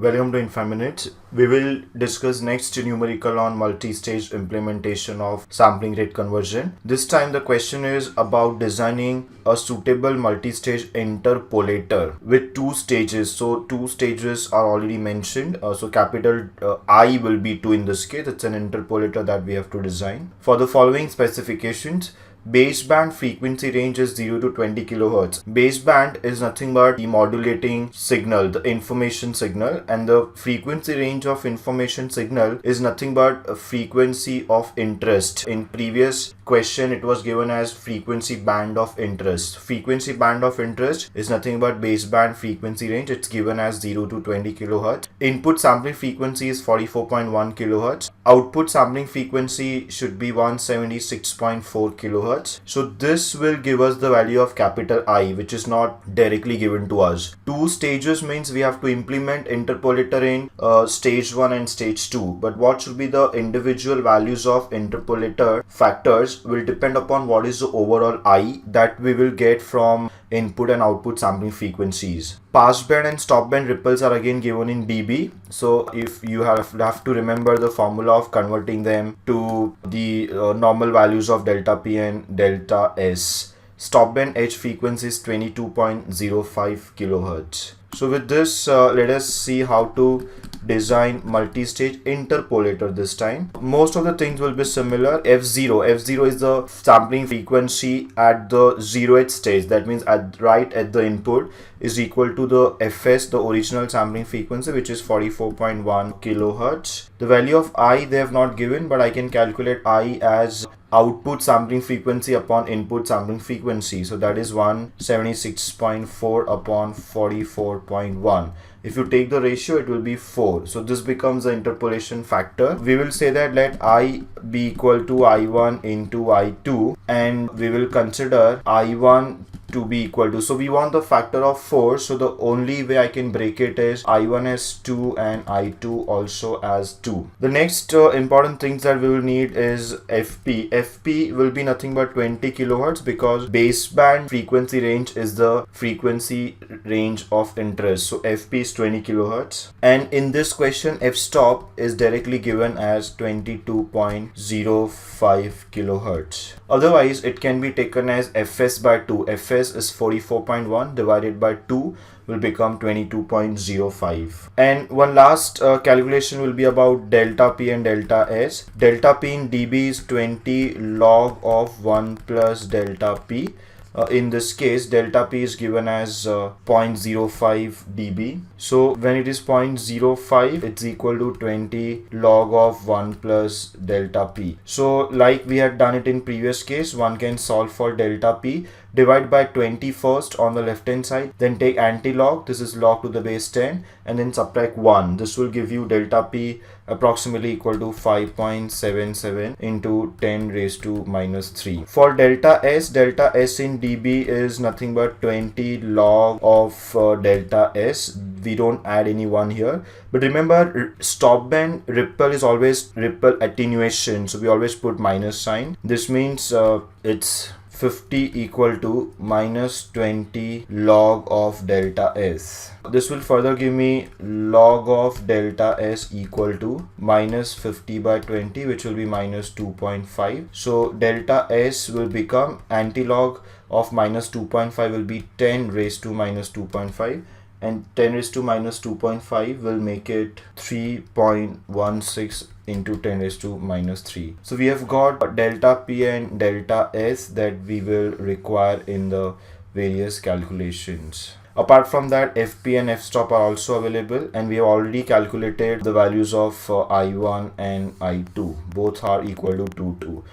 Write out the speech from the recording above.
Welcome to In 5 Minutes. We will discuss next numerical on multi-stage implementation of sampling rate conversion. This time the question is about designing a suitable multi-stage interpolator with two stages. So two stages are already mentioned. So capital I will be 2 in this case. It's an interpolator that we have to design. For the following specifications, baseband frequency range is 0 to 20 kilohertz. Baseband is nothing but the modulating signal, the information signal, and the frequency range of information signal is nothing but a frequency of interest. In previous question, it was given as frequency band of interest. Frequency band of interest is nothing but baseband frequency range. It's given as 0 to 20 kilohertz. Input sampling frequency is 44.1 kilohertz. Output sampling frequency should be 176.4 kilohertz. So this will give us the value of capital I, which is not directly given to us. Two stages means we have to implement interpolator in stage 1 and stage 2. But what should be the individual values of interpolator factors will depend upon what is the overall I that we will get from input and output sampling frequencies. Passband and stopband ripples are again given in dB. So if you have to remember the formula of converting them to the normal values of delta P and delta S. Stopband edge frequency is 22.05 kilohertz. So with this, let us see how to design multi-stage interpolator this time. Most of the things will be similar. F0 is the sampling frequency at the 0th stage. That means right at the input is equal to the Fs, the original sampling frequency, which is 44.1 kilohertz. The value of I they have not given, but I can calculate I as output sampling frequency upon input sampling frequency. So that is 176.4 upon 44.1. If you take the ratio, it will be 4. So this becomes the interpolation factor. We will say that let I be equal to I1 into I2, and we will consider I1 to be equal to, so we want the factor of 4, so the only way I can break it is I1 as 2 and I2 also as 2. The next important things that we will need is FP. FP will be nothing but 20 kilohertz because baseband frequency range is the frequency range of interest. So FP is 20 kilohertz, and in this question F stop is directly given as 22.05 kilohertz. Otherwise it can be taken as Fs by 2. Fs is 44.1 divided by 2 will become 22.05. And one last calculation will be about delta P and delta S. Delta P in dB is 20 log of 1 plus delta P. In this case, delta P is given as 0.05 dB. So when it is 0.05, it's equal to 20 log of 1 plus delta P. So like we had done it in previous case, one can solve for delta P. Divide by 20 first on the left hand side, then take anti-log, this is log to the base 10, and then subtract 1. This will give you delta P approximately equal to 5.77 into 10 raised to minus 3. For delta S in dB is nothing but 20 log of delta S. We don't add any 1 here. But remember, stopband ripple is always ripple attenuation. So we always put minus sign. This means it's 50 equal to minus 20 log of delta S. This will further give me log of delta S equal to minus 50 by 20, which will be minus 2.5. So delta S will become anti-log of minus 2.5 will be 10 raised to minus 2.5. And 10 raised to minus 2.5 will make it 3.16 into 10 raised to minus 3. So we have got delta P and delta S that we will require in the various calculations. Apart from that, FP and F stop are also available, and we have already calculated the values of I1 and I2. Both are equal to 2.